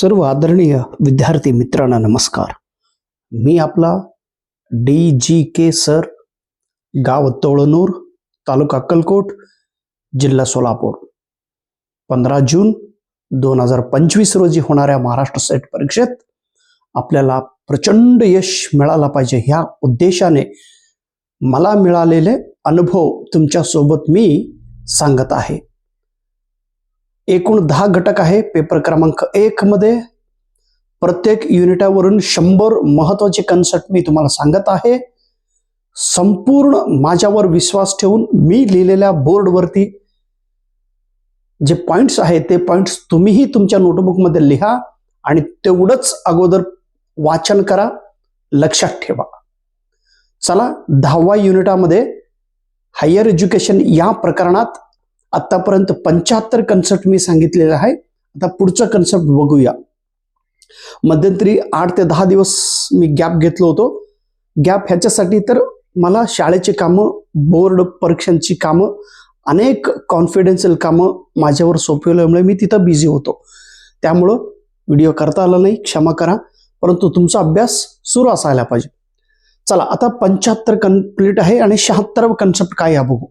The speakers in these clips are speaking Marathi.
सर्व आदरणीय विद्यार्थी मित्रांना नमस्कार. मी आपला DGK सर, गाव तोळनूर, तालुका अक्कलकोट, जिल्हा सोलापूर. 15 जून 2025 रोजी होणाऱ्या महाराष्ट्र सेट परीक्षेत आपल्याला प्रचंड यश मिळाला पाहिजे ह्या उद्देशाने मला मिळालेले अनुभव तुमच्या सोबत मी सांगत आहे. एकूण 10 घटक आहे. पेपर क्रमांक 1 मध्ये प्रत्येक युनिटावरून 100 महत्वाचे कन्सेप्ट मी तुम्हाला सांगत आहे. संपूर्ण माझ्यावर विश्वास ठेवून मी लिहिलेल्या बोर्डवरती जे पॉइंट्स आहेत ते पॉइंट्स तुम्हीही तुमच्या नोटबुकमध्ये लिहा आणि तेवढंच अगोदर वाचन करा, लक्षात ठेवा. चला 10व्या युनिटामध्ये हायर एज्युकेशन या प्रकरणात आतापर्यंत 75 कन्सेप्ट मी सांगितलेले आहे. आता पुढचा कन्सेप्ट बघूया. मध्यंतरी 8 ते 10 दिवस मी गॅप घेतलो होतो. गॅप ह्याच्यासाठी तर मला शाळेची कामं, बोर्ड परीक्षांची कामं, अनेक कॉन्फिडेन्शियल कामं माझ्यावर सोपवल्यामुळे मी तिथं बिझी होतो. त्यामुळं व्हिडिओ करता आला नाही, क्षमा करा. परंतु तुमचा अभ्यास सुरू असायला पाहिजे. चला आता 75 कंप्लीट आहे आणि 76वा कन्सेप्ट काय आहे बघू.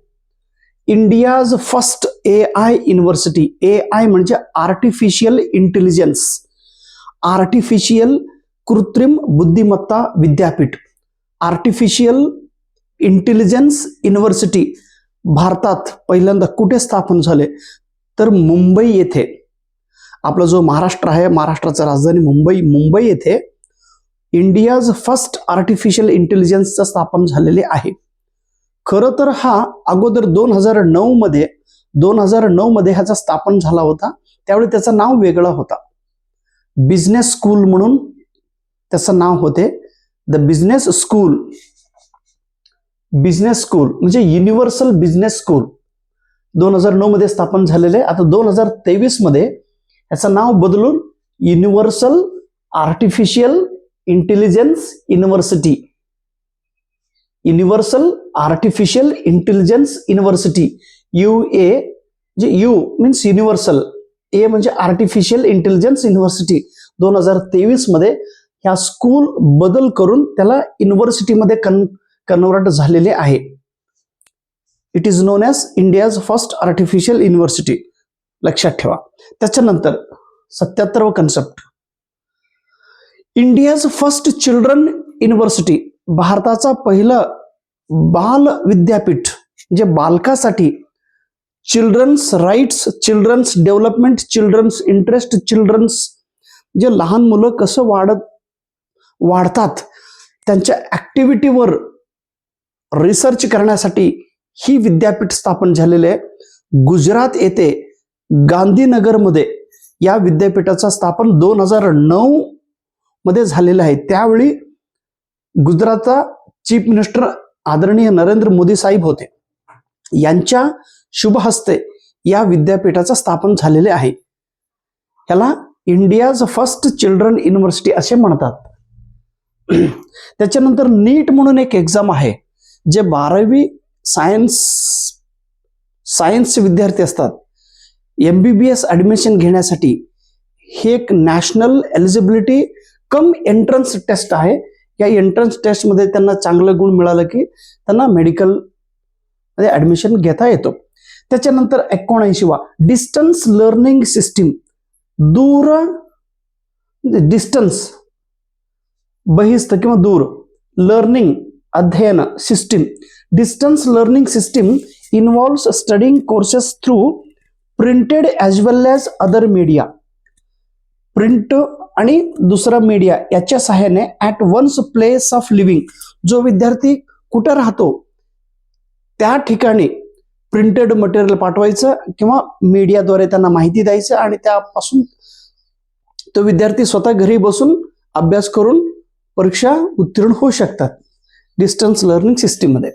India's first AI university. AI म्हणजे आर्टिफिशियल इंटेलिजन्स, आर्टिफिशियल कृत्रिम बुद्धिमत्ता विद्यापीठ. आर्टिफिशियल इंटेलिजन्स युनिव्हर्सिटी भारतात पहिल्यांदा कुठे स्थापन झाले तर मुंबई येथे. आपला जो महाराष्ट्र आहे, महाराष्ट्राची राजधानी मुंबई येथे इंडियाज फर्स्ट आर्टिफिशियल इंटेलिजन्सचा स्थापन झालेले आहे. खरं तर हा अगोदर 2009 मध्ये ह्याचा स्थापन झाला होता. त्यावेळी त्याचं नाव वेगळं होता. बिझनेस स्कूल म्हणून त्याचं नाव होते. द बिझनेस स्कूल म्हणजे युनिव्हर्सल बिझनेस स्कूल 2009 मध्ये स्थापन झालेले. आता 2023 मध्ये याचं नाव बदलून universal artificial intelligence university, universal artificial intelligence university, UA जे U मीन्स युनिव्हर्सल, A म्हणजे आर्टिफिशियल इंटेलिजन्स युनिव्हर्सिटी. 2023 मध्ये ह्या स्कूल बदल करून त्याला युनिव्हर्सिटीमध्ये कन्वर्ट झालेले आहे. It is known as India's first artificial university, लक्षात ठेवा. त्याच्यानंतर 77वा concept, India's first children university. भारताचा पहिलं बाल विद्यापीठ, जे बालकासाठी children's rights, children's development, children's interest, children's जे लहान मुलं कसं वाढतात त्यांच्या ऍक्टिव्हिटीवर रिसर्च करण्यासाठी ही विद्यापीठ स्थापन झालेले आहे. गुजरात येथे गांधीनगरमध्ये या विद्यापीठाचा स्थापन 2009 मध्ये झालेला आहे. त्यावेळी गुजरातचा चीफ मिनिस्टर आदरणीय नरेंद्र मोदी साहेब होते. यांच्या शुभ हस्ते या विद्यापीठाचा स्थापन झालेले आहे. ह्याला इंडियाज फर्स्ट चिल्ड्रन युनिव्हर्सिटी असे म्हणतात. त्याच्यानंतर नीट म्हणून एक एक्झाम आहे, जे 12वी सायन्स विद्यार्थी असतात. MBBS ऍडमिशन घेण्यासाठी हे एक national eligibility cum entrance test आहे. या एंट्रन्स टेस्ट मध्ये त्यांना चांगलं गुण मिळालं की त्यांना मेडिकल मध्ये ऍडमिशन घेता येतो. त्याच्यानंतर 79वा डिस्टन्स लर्निंग सिस्टीम, दूर डिस्टन्स बहिस्थ किंवा दूर लर्निंग अध्ययन system. Distance learning system involves studying courses through printed as well as other media. Print आणि दुसरा मीडिया याच्या सहाय्याने at one's place of living, जो विद्यार्थी कुठे राहतो त्या ठिकाणी प्रिंटेड मटेरियल पाठवायचं किंवा मीडियाद्वारे त्यांना माहिती द्यायचं आणि त्यापासून तो विद्यार्थी स्वतः घरी बसून अभ्यास करून परीक्षा उत्तीर्ण होऊ शकतात डिस्टन्स लर्निंग सिस्टीम मध्ये.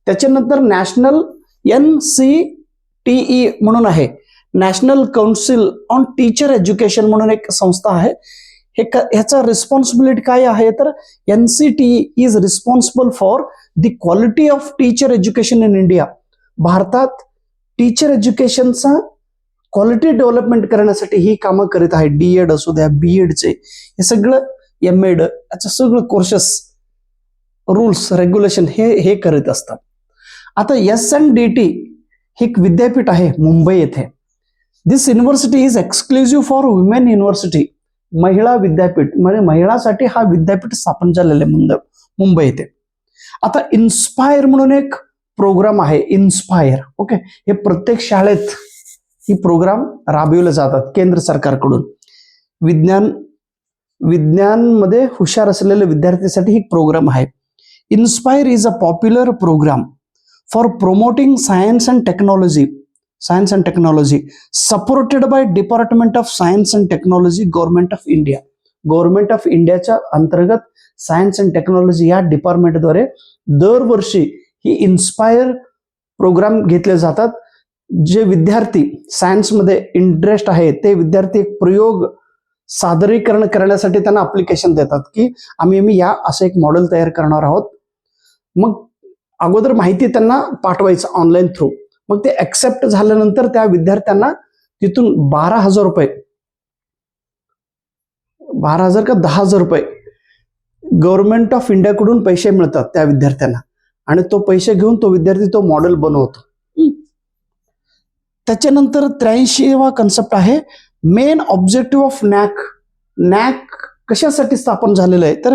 त्याच्यानंतर नॅशनल NCTE म्हणून आहे, national council on teacher education म्हणून एक संस्था आहे. ह्याचा रिस्पॉन्सिबिलिटी काय आहे तर NCTE is responsible for the quality of teacher education in India. भारतात टीचर एज्युकेशनचा क्वालिटी डेव्हलपमेंट करण्यासाठी ही कामं करीत आहे. DED असू द्या, BEDचे हे सगळं, MED याचं सगळं कोर्सेस, रूल्स, रेग्युलेशन हे करीत असतात. आता SNDT हे एक विद्यापीठ आहे मुंबई येथे. This university is exclusive for women university. महिला विद्यापीठ म्हणजे महिलांसाठी हा विद्यापीठ स्थापन झालेलं आहे मुंबई येथे. आता इन्स्पायर म्हणून एक प्रोग्राम आहे, इन्स्पायर. ओके, हे प्रत्येक शाळेत ही प्रोग्राम राबविले जातात केंद्र सरकारकडून. विज्ञानमध्ये हुशार असलेल्या विद्यार्थ्यांसाठी ही प्रोग्राम आहे. Inspire is a popular programme for promoting science and technology supported by department of science and technology, government of India. Government of इंडियाच्या अंतर्गत सायन्स अँड टेक्नॉलॉजी या डिपार्टमेंटद्वारे दरवर्षी ही इन्स्पायर प्रोग्राम घेतले जातात. जे विद्यार्थी सायन्समध्ये इंटरेस्ट आहे ते विद्यार्थी एक प्रयोग सादरीकरण करण्यासाठी त्यांना अप्लिकेशन देतात की आम्ही या असं एक मॉडेल तयार करणार आहोत. मग अगोदर माहिती त्यांना पाठवायचं ऑनलाईन थ्रू. मग ते ऍक्सेप्ट झाल्यानंतर त्या विद्यार्थ्यांना तिथून 12,000 रुपये, 12,000 का 10,000 रुपये गव्हर्नमेंट ऑफ इंडियाकडून पैसे मिळतात त्या विद्यार्थ्यांना. आणि तो पैसे घेऊन तो विद्यार्थी तो मॉडेल बनवतो. त्याच्यानंतर 83वा कन्सेप्ट आहे main objective of NAAC. NAAC कशासाठी स्थापन झालेलं आहे तर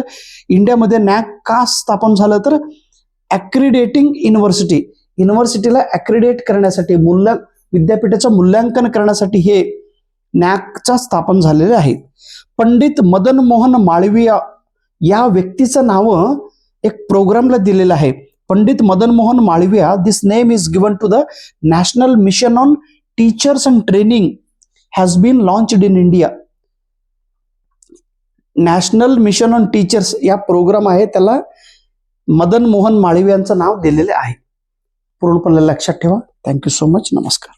इंडियामध्ये नॅक का स्थापन झालं तर ॲक्रिडेटिंग युनिव्हर्सिटीला ॲक्रिडेट करण्यासाठी, विद्यापीठाचं मूल्यांकन करण्यासाठी हे नॅकचा स्थापन झालेले आहे. पंडित मदन मोहन माळवीया या व्यक्तीचं नाव एक प्रोग्रामला दिलेलं आहे. Pandit Madan Mohan Malviya, this name is given to the national mission on teachers and training has been launched in India. National mission on teachers या प्रोग्राम आहे, त्याला मदन मोहन माळवीयांचं नाव दिलेले आहे. पूर्णपणे लक्षात ठेवा. Thank you so much. नमस्कार.